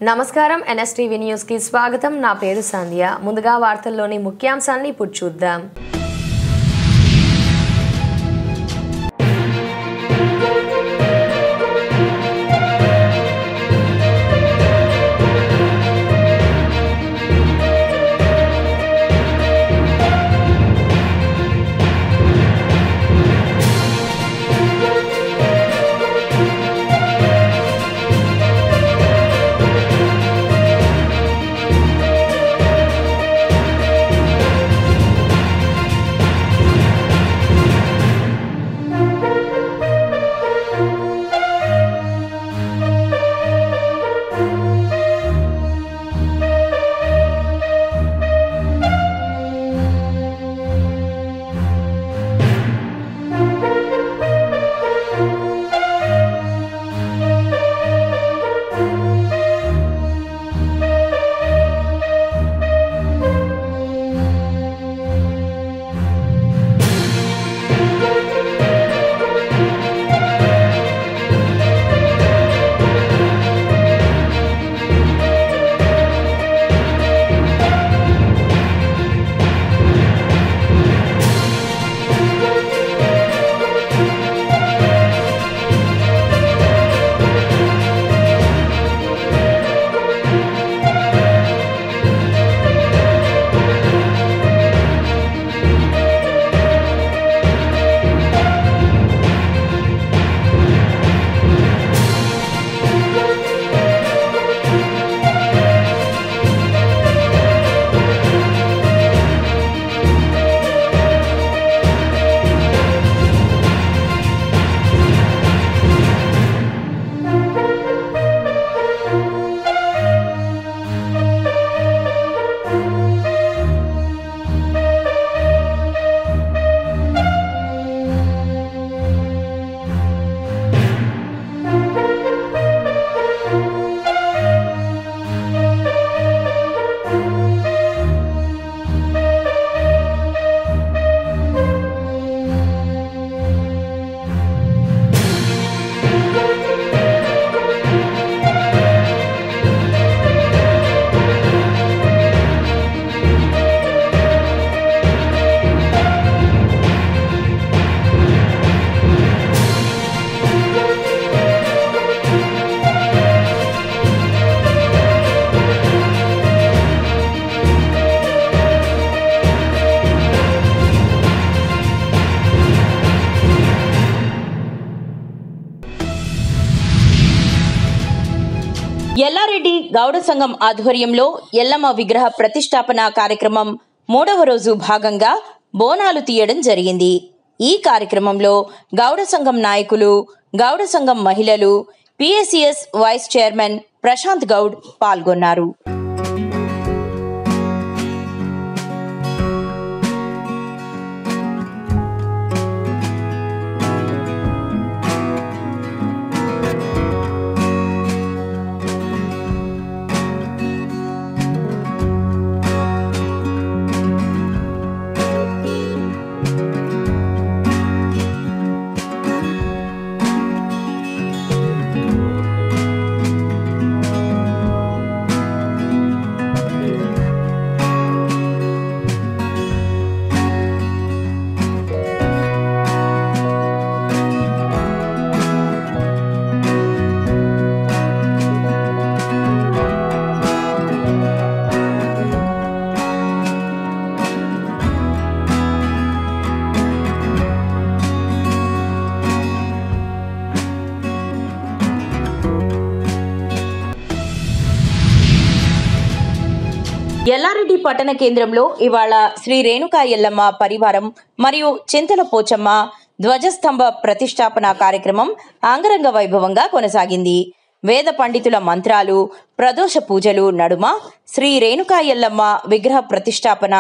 నమస్కారం NSTV news కి స్వాగతం. నా పేరు సంధ్య. ముందుగా వార్తల్లోని ముఖ్యాంశాలను ఇప్పుడు చూద్దాం. ఎల్లారెడ్డి గౌడ సంఘం ఆధ్వర్యంలో ఎల్లమ్మ విగ్రహ ప్రతిష్టాపన కార్యక్రమం 3వ రోజు భాగంగా బోనాలు తీయడం జరిగింది. ఈ కార్యక్రమంలో గౌడ సంఘం నాయకులు, గౌడ సంఘం మహిళలు, PACS vice chairman Prashant Goud పాల్గొన్నారు. ఎల్లారెడ్డి పట్టణ కేంద్రంలో ఇవాళ శ్రీ రేణుకా ఎల్లమ్మ పరివారం మరియు చింతల పోచమ్మ ధ్వజస్తంభ ప్రతిష్టాపన కార్యక్రమం అంగరంగ వైభవంగా కొనసాగింది. వేద పండితుల మంత్రాలు, ప్రదోష పూజలు నడుమ శ్రీ రేణుకా ఎల్లమ్మ విగ్రహ ప్రతిష్టాపన,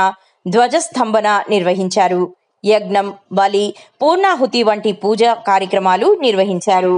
ధ్వజస్తంభన నిర్వహించారు. యజ్ఞం, బలి, పూర్ణాహుతి వంటి పూజా కార్యక్రమాలు నిర్వహించారు.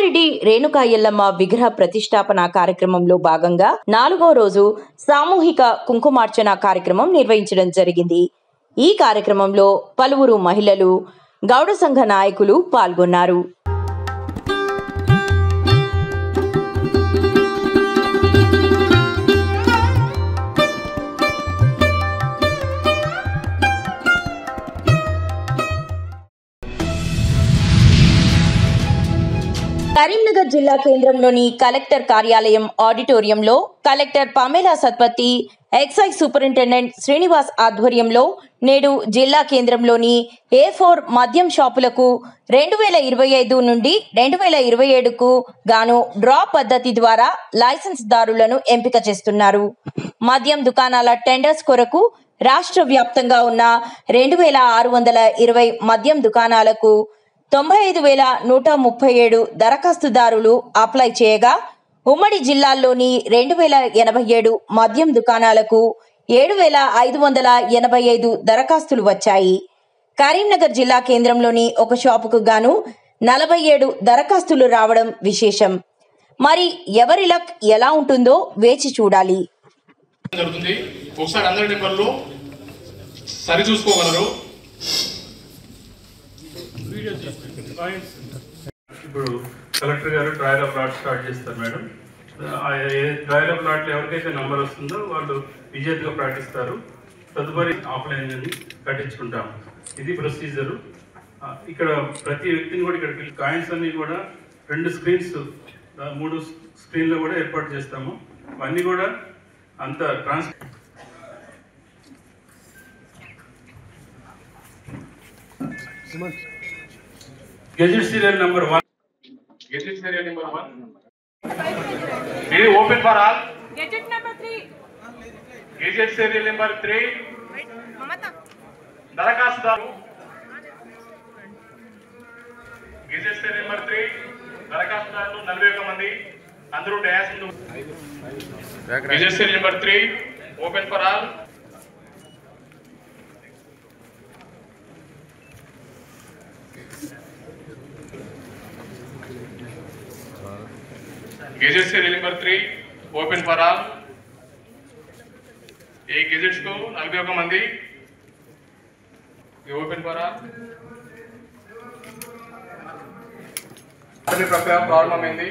వాసిరెడ్డి రేణుకా ఎల్లమ్మ విగ్రహ ప్రతిష్టాపన కార్యక్రమంలో భాగంగా 4వ రోజు సామూహిక కుంకుమార్చన కార్యక్రమం నిర్వహించడం జరిగింది. ఈ కార్యక్రమంలో పలువురు మహిళలు, గౌడ సంఘ నాయకులు పాల్గొన్నారు. కరీంనగర్ జిల్లా కేంద్రంలోని కలెక్టర్ కార్యాలయం ఆడిటోరియంలో collector Pamela Satpathy, excise superintendent Srinivas ఆధ్వర్యంలో నేడు జిల్లా కేంద్రంలోని A4 మద్యం షాపులకు 2025 నుండి 2027కు గాను డ్రా పద్ధతి ద్వారా లైసెన్స్ దారులను ఎంపిక చేస్తున్నారు. మద్యం దుకాణాల టెండర్స్ కొరకు రాష్ట్ర వ్యాప్తంగా ఉన్న 2620 మద్యం దుకాణాలకు 95,137 దరఖాస్తుదారులు అప్లై చేయగా, ఉమ్మడి జిల్లాల్లోని 2087 మద్యం దుకాణాలకు 7,585 దరఖాస్తులు వచ్చాయి. కరీంనగర్ జిల్లా కేంద్రంలోని ఒక షాపుకు గాను 47 దరఖాస్తులు రావడం విశేషం. మరి ఎవరి లక్ ఎలా ఉంటుందో వేచి చూడాలి. ఒకసారి అందరి నెంబర్లు సరి చూసుకోగలరు. ఇప్పుడు కలెక్టర్ గారు ట్రయల్ ఆఫ్ లాట్ స్టార్ట్ చేస్తారు మేడం. ట్రయల్ ఆఫ్ లాట్లో ఎవరికైతే నంబర్ వస్తుందో వాళ్ళు విజేతగా ప్రకటిస్తారు. తదుపరి ఆఫ్లైన్ కట్టించుకుంటాం. ఇది ప్రొసీజరు. ఇక్కడ ప్రతి వ్యక్తిని కూడా ఇక్కడ కాయిన్స్ అన్ని కూడా 2 స్క్రీన్స్ 3 స్క్రీన్లో కూడా ఏర్పాటు చేస్తాము. అవన్నీ కూడా అంత gazette serial number 1. Gazette serial number 1. ఇది open for all. Gazette number 3. Gazette serial number 3. దరఖాస్తుదారు. గెజెట్ సీరియల్ నెంబర్ 3 దరఖాస్తుదారులు 41 మంది. అందరూ డయాస్ ముందు. Gazette serial number 3 open for all. Gazette serial number 3 open for all. ये गैजेट्स को 41 मंदी. ये ओपन फॉर ऑल. ప్రక్రియ ప్రారంభమైంది.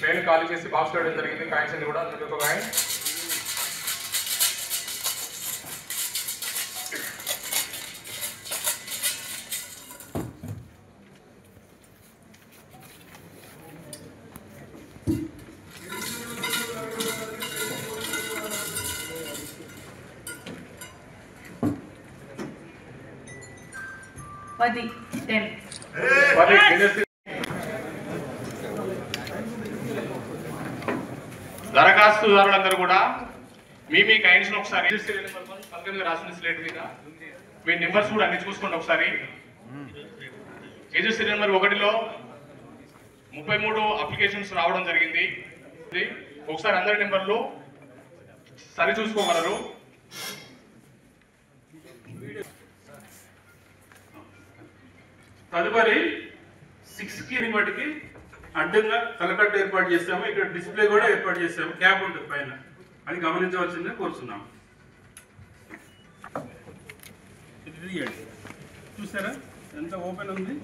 పెన్ ఖాళీ చేసి బాక్స్ వేయడం జరిగింది. కాయిన్స్ అన్ని కూడా 41 కాయిన్స్. దరఖాస్తుదారులందరూ కూడా మీ కాయిన్స్ ఒకసారి సీరియల్ నెంబర్ 19 రాసిన స్లేట్ మీద మీ నెంబర్స్ కూడా అన్ని చూసుకోండి ఒకసారి. గెజెట్ సీరియల్ నెంబర్ 1లో 33 అప్లికేషన్స్ రావడం జరిగింది. ఒకసారి అందరి నెంబర్లు సరి చూసుకోగలరు. తదుపరి 6కి బట్టికి అడ్డంగా తలకట్టు ఏర్పాటు చేస్తాము. ఇక్కడ డిస్ప్లే కూడా ఏర్పాటు చేస్తాము. క్యాప్ ఉంటుంది పైన. అది గమనించవలసిందే కోరుతున్నాము. చూసారా ఎంత ఓపెన్ ఉంది.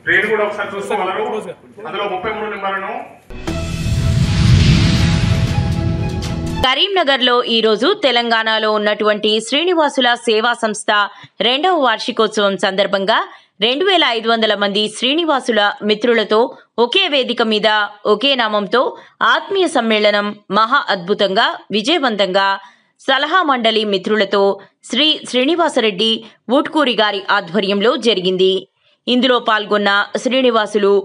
ట్రైన్ కూడా ఒకసారి చూసుకోగలరు. అందులో 33 నెంబర్లను. కరీంనగర్లో ఈరోజు తెలంగాణలో ఉన్నటువంటి శ్రీనివాసుల సేవా సంస్థ 2వ వార్షికోత్సవం సందర్భంగా 2500 మంది శ్రీనివాసుల మిత్రులతో ఒకే వేదిక మీద ఒకే నామంతో ఆత్మీయ సమ్మేళనం మహా అద్భుతంగా విజయవంతంగా సలహా మండలి మిత్రులతో శ్రీ శ్రీనివాసరెడ్డి ఊట్కూరి గారి ఆధ్వర్యంలో జరిగింది. ఇందులో పాల్గొన్న శ్రీనివాసులు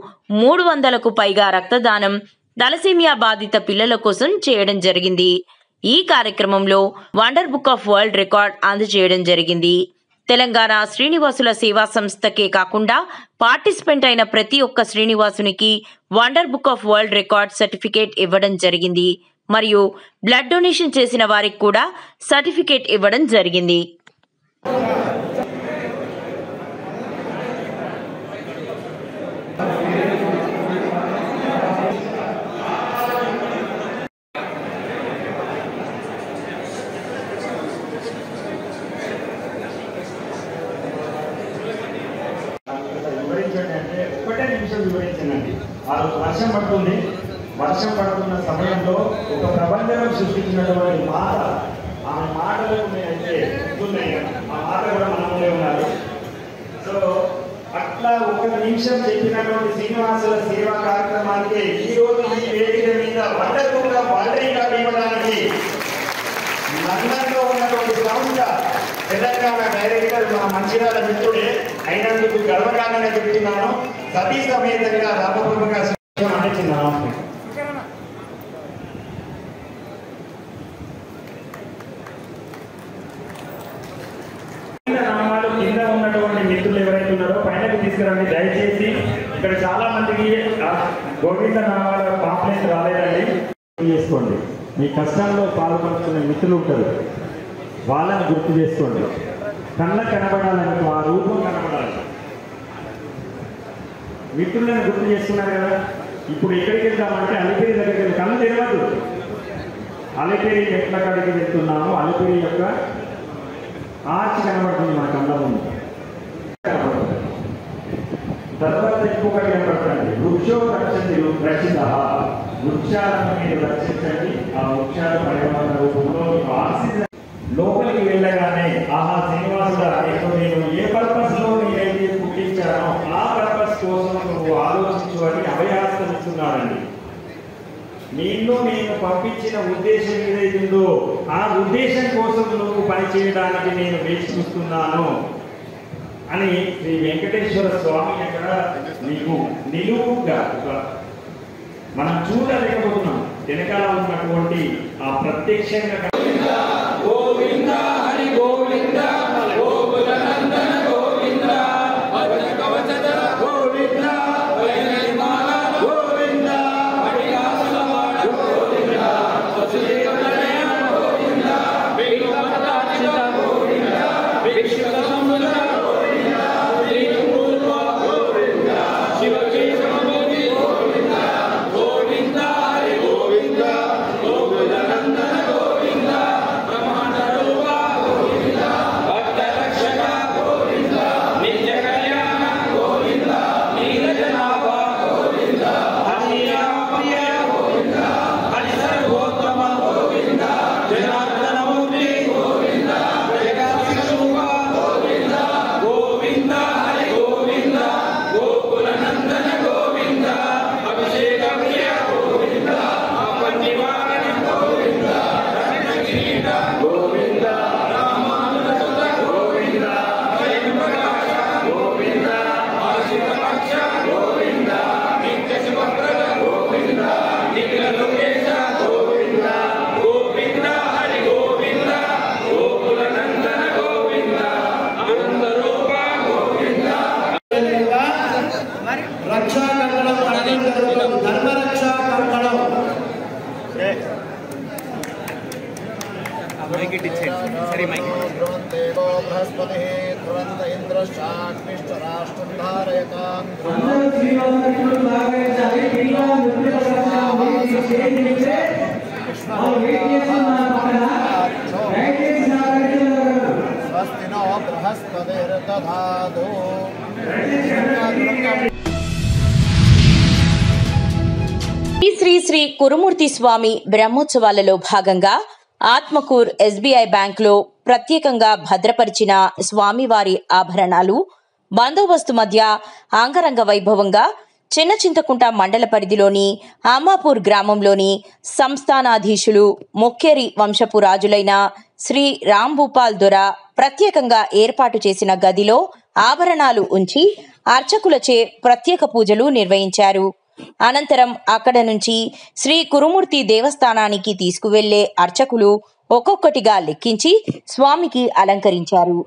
300కు పైగా రక్తదానం తలసేమియా బాధిత పిల్లల కోసం చేయడం జరిగింది. ఈ కార్యక్రమంలో wonder book of world record అందజేయడం జరిగింది. తెలంగాణ శ్రీనివాసుల సేవా సంస్థకే కాకుండా పార్టిసిపెంట్ అయిన ప్రతి ఒక్క శ్రీనివాసునికి wonder book of world record certificate ఇవ్వడం జరిగింది. మరియు బ్లడ్ డొనేషన్ చేసిన వారికి కూడా సర్టిఫికేట్ ఇవ్వడం జరిగింది. ఒకటే నిమిషం వివరించానండి. ఆ రోజు వర్షం పడుతున్న సమయంలో ఒక ప్రబంధనం సృష్టించినటువంటి మాట, ఆ మాటలకు నేనైతే గుర్తున్నాయి. ఆ మాట కూడా మనములే ఉన్నారు. సో అట్లా ఒక నిమిషం చెప్పినటువంటి శ్రీనివాసుల సేవా కార్యక్రమానికి ఈ రోజు ఈ వేదిక మీద వండకుండా వరదగా ఇవ్వడానికి లండన్లో ఉన్నటువంటి సంస్థ తెలంగాణ డైరెక్టర్ మన మంచిర్యాల మిత్రుడే అయినందుకు గర్వకారణంగా చెప్తున్నాను. సతీ సమేతంగా రామప్రభుగా చిన్న నామాలు కింద ఉన్నటువంటి మిత్రులు ఎవరైతే ఉన్నారో పైనకి తీసుకురండి దయచేసి. ఇక్కడ చాలా మందికి గోవింద నామాల పాంప్లెట్ రాలేదండి. చేసుకోండి. మీ కష్టంలో పాల్పంచుకునే మిత్రులు ఉంటారు, వాళ్ళని గుర్తు చేసుకోండి. కళ్ళకు కనబడాలని, ఆ రూపం కనబడాలి. మిత్రులను గుర్తు చేసుకున్నారు కదా. ఇప్పుడు ఎక్కడికి వెళ్తామంటే అలిపిరి దగ్గరికి వెళ్ళి కళ్ళు తెరవద్దు. అలిపిరి మెట్ల కాడికి వెళ్తున్నాము. అలిపిరి యొక్క ఆర్చ్ కనబడుతుంది మన కళ్ళ ముందు. తర్వాత ఇంకొకటి కనబడుతుంది, వృక్షో రక్షించి రక్షిత, వృక్షాలను మీరు రక్షించండి. ఆ వృక్షాల పరిమాణ రూపంలో ఆక్సిజన్ లోపలికి వెళ్ళగానే ఆహా శ్రీనివాసుడా, నేను ఏ పర్పస్ లో నేనైతే పుట్టించానో ఆ పర్పస్ కోసం నువ్వు ఆలోచించు అని అభయాస్తం ఇస్తున్నానండి. నేను పంపించిన ఉద్దేశం ఏదైతుందో ఆ ఉద్దేశం కోసం నువ్వు పనిచేయడానికి నేను వేచి చూస్తున్నాను అని శ్రీ వెంకటేశ్వర స్వామి అక్కడ నీకు నిలువుగా మనం చూడలేకపోతున్నాం. వెనకాల ఉన్నటువంటి ఆ ప్రత్యక్షంగా గోవింద హరి గోవింద గోకుల నందన గోవింద భజన కవచధర గోవింద వైనమాల గోవింద హరిదాసవాడ గోవింద వసుదేవనయ గోవింద వేణుమతాచిత గోవింద విశ్వ సముద్ర గోవింద శ్రీపూర్వ గోవింద శివకేశవమూర్తి గోవింద గోవింద హరి గోవింద గోకుల నందన గోవింద బ్రహ్మాండ రూప గోవింద భక్త రక్షక గోవింద నిత్య కళ్యాణ గోవింద నీలజనాభ గోవింద హరిప్రియ గోవింద హరి సర్వోత్తమ గోవింద జనార్దన మూర్తి గోవింద జగద్విష్ణువ గోవింద గోవింద హరి గోవింద గోకుల నందన గోవింద అభిషేక ప్రియ గోవింద ఆపన్నివారణ గోవింద రత్నకిరీట గోవింద రామానుజసుత గోవింద జయప్రకాశ గోవింద ఆశితపక్ష గోవింద నిత్య శుభప్రద గోవింద నిఖిల లోకేశ గోవింద గోవింద హరి గోవింద గోకుల నందన గోవింద ఆనంద రూప గోవింద రక్షా కంకణం ధర్మ రక్షా కంకణం దేవో బృహస్పతి ధ్రువంత ఇంద్రశ్చాగ్నిష్ట రాష్ట్రం ధారయతాం స్వస్తి నో బృహస్పతిర్దధాతు. శ్రీ శ్రీ కురుమూర్తి స్వామి బ్రహ్మోత్సవాలలో భాగంగా ఆత్మకూర్ ఎస్బీఐ బ్యాంకులో ప్రత్యేకంగా భద్రపరిచిన స్వామివారి ఆభరణాలు బందోబస్తు మధ్య అంగరంగ వైభవంగా చిన్నచింతకుంట మండల పరిధిలోని అమ్మాపూర్ గ్రామంలోని సంస్థానాధీశులు మొక్కేరి వంశపు రాజులైన శ్రీ రాంభూపాల్ దొర ప్రత్యేకంగా ఏర్పాటు చేసిన గదిలో ఆభరణాలు ఉంచి అర్చకులచే ప్రత్యేక పూజలు నిర్వహించారు. అనంతరం అక్కడ నుంచి శ్రీ కురుమూర్తి దేవస్థానానికి తీసుకువెళ్లే అర్చకులు ఒక్కొక్కటిగా లెక్కించి స్వామికి అలంకరించారు.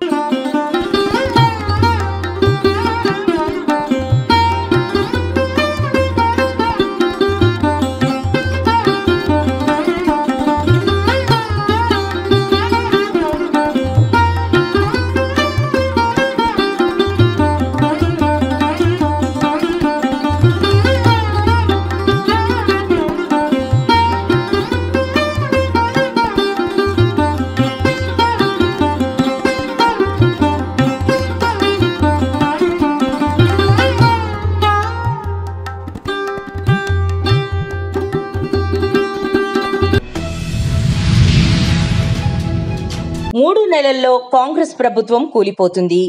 3 నెలల్లో కాంగ్రెస్ ప్రభుత్వం కూలిపోతుంది.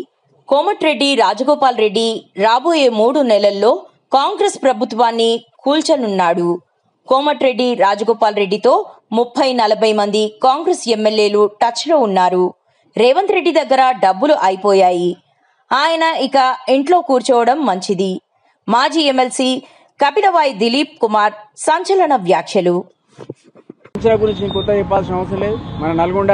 కోమటిరెడ్డి రాజగోపాల్ రెడ్డి రాబోయే 3 నెలల్లో కాంగ్రెస్ ప్రభుత్వాన్ని కూల్చనున్నాడు. కోమటిరెడ్డి రాజగోపాల్ రెడ్డితో 30-40 మంది కాంగ్రెస్ ఎమ్మెల్యేలు టచ్లో ఉన్నారు. రేవంత్ రెడ్డి దగ్గర డబ్బులు అయిపోయాయి. ఆయన ఇక ఇంట్లో కూర్చోవడం మంచిది. మాజీ ఎమ్మెల్సీ కపిలవాయి దిలీప్ కుమార్ సంచలన వ్యాఖ్యలు. గురించి కొత్త చెప్పాల్సిన అవసరం లేదు. మన నల్గొండ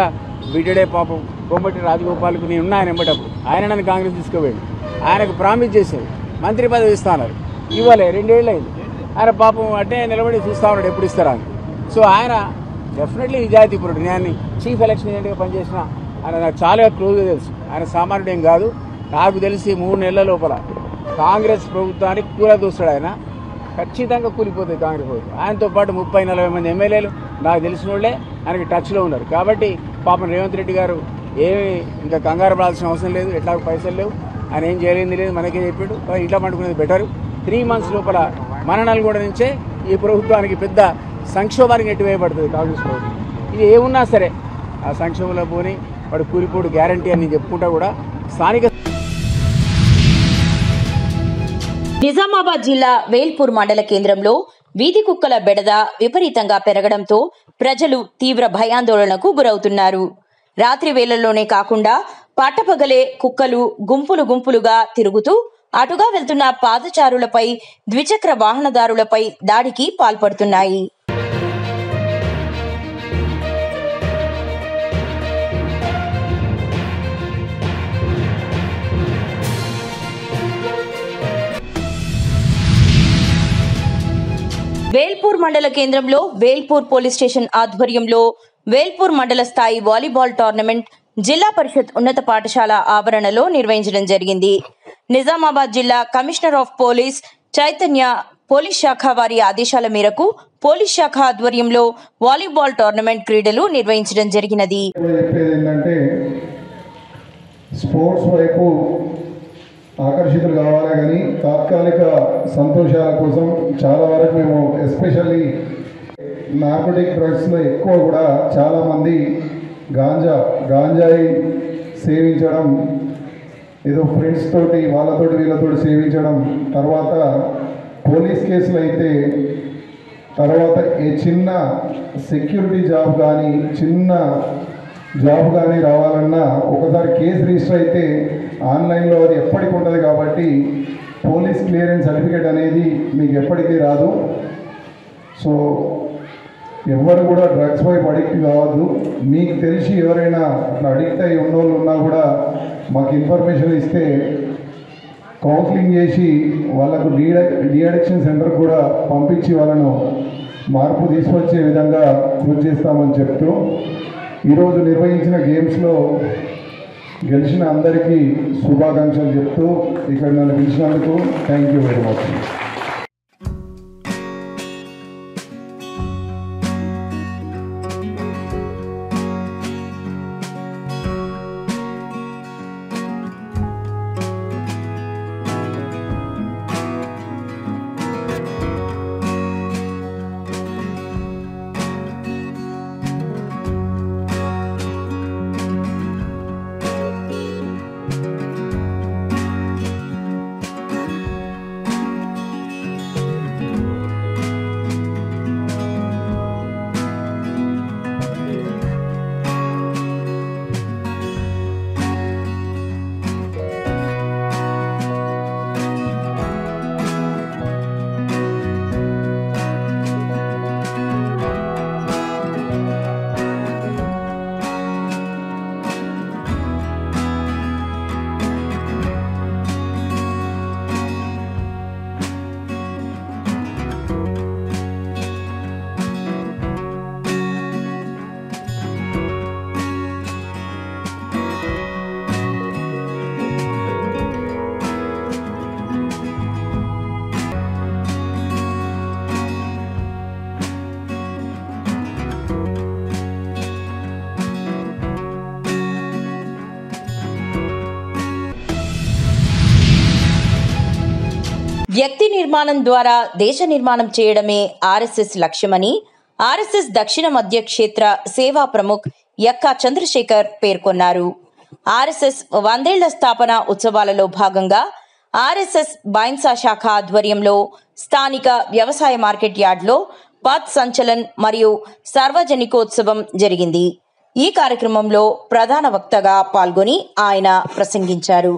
బీటెడే పాపం కోమటిరెడ్డి రాజగోపాల్కు నేను ఉన్నా ఆయన ఎంబటప్పుడు ఆయన నన్ను కాంగ్రెస్ తీసుకుపోయాడు. ఆయనకు ప్రామిస్ చేశారు మంత్రి పదవి ఇస్తాన్నారు, ఇవ్వలే. 2 ఏళ్ళు అయింది. ఆయన పాపం అంటే నిలబడి చూస్తా ఉన్నాడు ఎప్పుడు ఇస్తారా అని. సో ఆయన డెఫినెట్లీ నిజాయితీపరుడు. నేను చీఫ్ ఎలక్షన్ ఏజెంట్గా పనిచేసిన ఆయన నాకు చాలా క్లోజ్గా తెలుసు. ఆయన సామాన్యుడు ఏం కాదు. నాకు తెలిసి 3 నెలల లోపల కాంగ్రెస్ ప్రభుత్వానికి కూలదూస్తాడు. ఆయన ఖచ్చితంగా కూలిపోతుంది కాంగ్రెస్ ప్రభుత్వం. ఆయనతో పాటు 30-40 మంది ఎమ్మెల్యేలు నాకు తెలిసిన వాళ్ళే ఆయనకి టచ్లో ఉన్నారు. కాబట్టి పాపం రేవంత్ రెడ్డి గారు ఏమి ఇంకా కంగారు పడాల్సిన అవసరం లేదు. ఎట్లా పైసలు లేవు, ఆయన ఏం చేయలేంది లేదు, మనకే చెప్పాడు. ఇంట్లో పండుకునేది బెటర్. 3 months లోపల మన నల్గొండ నుంచే ఈ ప్రభుత్వానికి పెద్ద సంక్షోభానికి నెట్టివేయబడుతుంది కాంగ్రెస్ ప్రభుత్వం. ఇది ఏమున్నా సరే ఆ సంక్షోభంలో పోని వాడు కూలిపోడు గ్యారంటీ అని చెప్పుకుంటా కూడా స్థానిక. నిజామాబాద్ జిల్లా వేల్పూర్ మండల కేంద్రంలో వీధి కుక్కల బెడద విపరీతంగా పెరగడంతో ప్రజలు తీవ్ర భయాందోళనకు గురవుతున్నారు. రాత్రి వేళల్లోనే కాకుండా పట్టపగలే కుక్కలు గుంపులుగా తిరుగుతూ అటుగా వెళ్తున్న పాదచారులపై, ద్విచక్ర వాహనదారులపై దాడికి పాల్పడుతున్నాయి. వేల్పూర్ మండల కేంద్రంలో వేల్పూర్ పోలీస్ స్టేషన్ ఆధ్వర్యంలో వేల్పూర్ మండల స్థాయి వాలీబాల్ టోర్నమెంట్ జిల్లా పరిషత్ ఉన్నత పాఠశాల ఆవరణలో నిర్వహించడం జరిగింది. నిజామాబాద్ జిల్లా commissioner of police Chaitanya police శాఖ వారి ఆదేశాల మేరకు పోలీస్ శాఖ ఆధ్వర్యంలో వాలీబాల్ టోర్నమెంట్ క్రీడలు నిర్వహించడం జరిగినది. స్పోర్ట్స్ వైపు ఆకర్షితులు కావాలి కానీ తాత్కాలిక సంతోషాల కోసం చాలా వరకు మేము ఎస్పెషల్లీ నార్కోటిక్ డ్రగ్స్లో ఎక్కువ కూడా చాలామంది గాంజాయి సేవించడం, ఏదో ఫ్రెండ్స్ తోటి వాళ్ళతోటి వీళ్ళతోటి సేవించడం, తర్వాత పోలీస్ కేసులు అయితే తర్వాత ఏ చిన్న సెక్యూరిటీ జాబ్ కానీ చిన్న జాబ్ కానీ రావాలన్నా ఒకసారి కేసు రిజిస్టర్ అయితే ఆన్లైన్లో అది ఎప్పటికి ఉంటుంది. కాబట్టి పోలీస్ క్లియరెన్స్ సర్టిఫికేట్ అనేది మీకు ఎప్పటికీ రాదు. సో ఎవరు కూడా డ్రగ్స్ వైపు అడిక్ట్ కావద్దు. మీకు తెలిసి ఎవరైనా అట్లా అడిక్ట్ అయి ఉన్నోళ్ళు ఉన్నా కూడా మాకు ఇన్ఫర్మేషన్ ఇస్తే కౌన్సిలింగ్ చేసి వాళ్ళకు డీ అడిక్షన్ సెంటర్ కూడా పంపించి వాళ్ళను మార్పు తీసుకొచ్చే విధంగా కృషి చేస్తామని చెప్తూ ఈరోజు నిర్వహించిన గేమ్స్లో గెలిచిన అందరికీ శుభాకాంక్షలు చెప్తూ ఇక్కడ నన్ను పిలిచినందుకు థ్యాంక్ యూ వెరీ మచ్. వ్యక్తి నిర్మాణం ద్వారా దేశ నిర్మాణం చేయడమే ఆర్ఎస్ఎస్ లక్ష్యమని ఆర్ఎస్ఎస్ దక్షిణ మధ్య క్షేత్ర సేవా ప్రముఖ్ యక్కా చంద్రశేఖర్ పేర్కొన్నారు. ఆర్ఎస్ఎస్ 100 ఏళ్ల స్థాపన ఉత్సవాలలో భాగంగా ఆర్ఎస్ఎస్ బైన్సా శాఖ ఆధ్వర్యంలో స్థానిక వ్యవసాయ మార్కెట్ యార్డ్లో పథ్ సంచలన్ మరియు సార్వజనికోత్సవం జరిగింది. ఈ కార్యక్రమంలో ప్రధాన వక్తగా పాల్గొని ఆయన ప్రసంగించారు.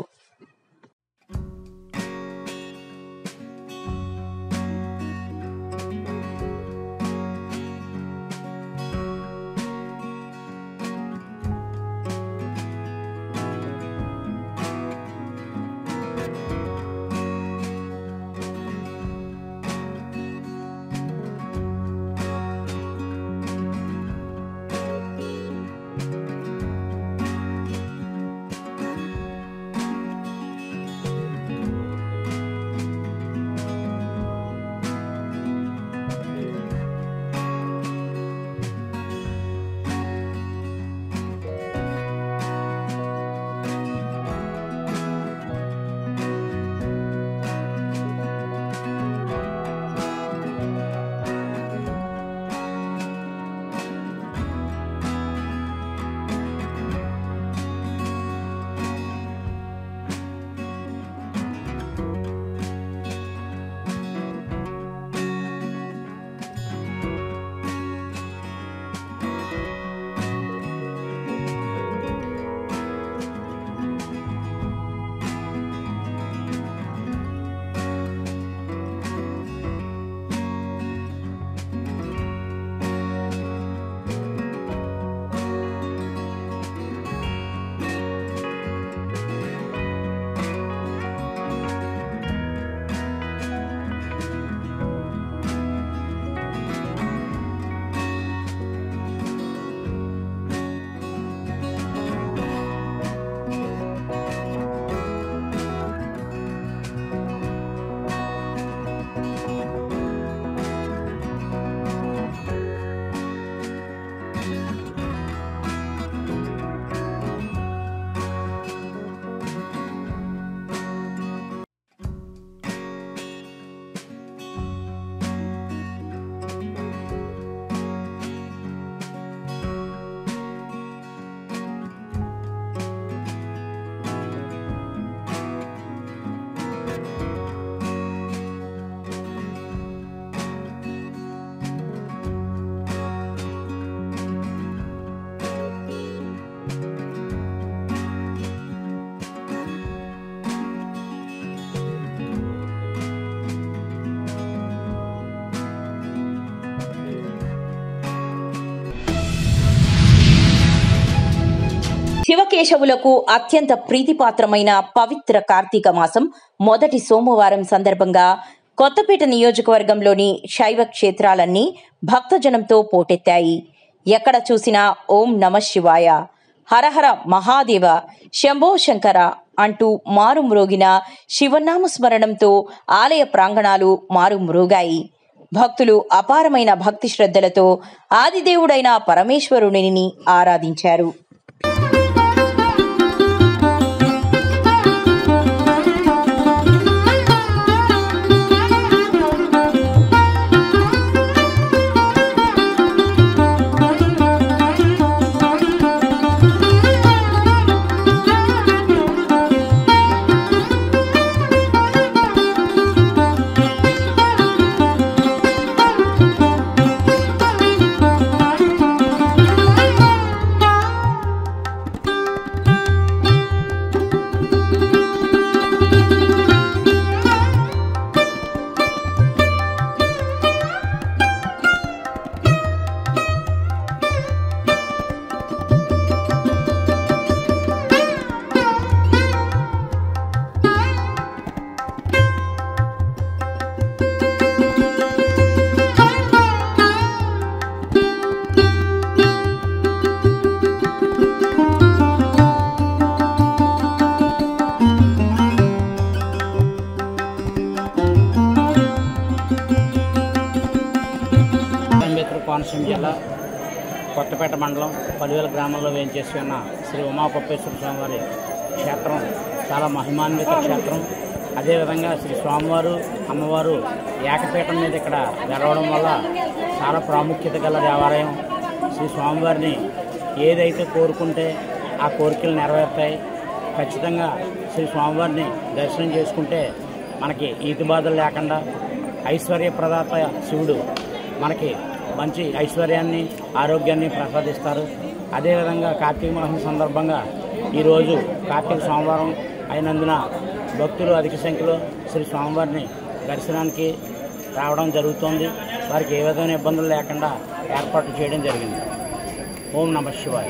శివకేశవులకు అత్యంత ప్రీతిపాత్రమైన పవిత్ర కార్తీక మాసం మొదటి సోమవారం సందర్భంగా కొత్తపేట నియోజకవర్గంలోని శైవ క్షేత్రాలన్నీ భక్తజనంతో పోటెత్తాయి. ఎక్కడ చూసినా ఓం నమ శివాయ, హరహర మహాదేవ, శంభో శంకర అంటూ మారుమ్రోగిన శివనామస్మరణంతో ఆలయ ప్రాంగణాలు మారుమ్రోగాయి. భక్తులు అపారమైన భక్తి శ్రద్ధలతో ఆదిదేవుడైన పరమేశ్వరునిని ఆరాధించారు. కోనసీమ జిల్లా కొత్తపేట మండలం పలువేల గ్రామంలో వేయించేసి ఉన్న శ్రీ ఉమాపప్పేశ్వర స్వామివారి క్షేత్రం చాలా మహిమాన్విత క్షేత్రం. అదేవిధంగా శ్రీ స్వామివారు అమ్మవారు ఏకపీఠం మీద ఇక్కడ వెలవడం వల్ల చాలా ప్రాముఖ్యత గల దేవాలయం. శ్రీ స్వామివారిని ఏదైతే కోరుకుంటే ఆ కోరికలు నెరవేరుతాయి. ఖచ్చితంగా శ్రీ స్వామివారిని దర్శనం చేసుకుంటే మనకి ఈతి బాధలు లేకుండా ఐశ్వర్య ప్రదాత శివుడు మనకి మంచి ఐశ్వర్యాన్ని ఆరోగ్యాన్ని ప్రసాదిస్తారు. అదేవిధంగా కార్తీక మాసం సందర్భంగా ఈరోజు కార్తీక సోమవారం అయినందున భక్తులు అధిక సంఖ్యలో శ్రీ స్వామివారిని దర్శనానికి రావడం జరుగుతోంది. వారికి ఏ విధమైన ఇబ్బందులు లేకుండా ఏర్పాట్లు చేయడం జరిగింది. ఓం నమః శివాయ.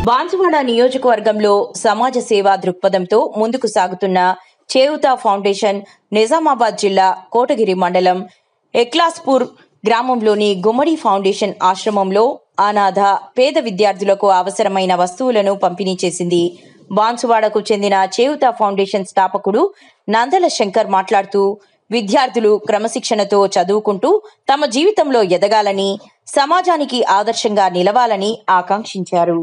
బాన్సువాడ నియోజకవర్గంలో సమాజ సేవా దృక్పథంతో ముందుకు సాగుతున్న చేయూత ఫౌండేషన్ నిజామాబాద్ జిల్లా కోటగిరి మండలం ఎక్లాస్పూర్ గ్రామంలోని గుమ్మడి ఫౌండేషన్ ఆశ్రమంలో అనాథ పేద విద్యార్థులకు అవసరమైన వస్తువులను పంపిణీ చేసింది. బాన్సువాడకు చెందిన చేయూత ఫౌండేషన్ స్థాపకుడు నందల శంకర్ మాట్లాడుతూ విద్యార్థులు క్రమశిక్షణతో చదువుకుంటూ తమ జీవితంలో ఎదగాలని, సమాజానికి ఆదర్శంగా నిలవాలని ఆకాంక్షించారు.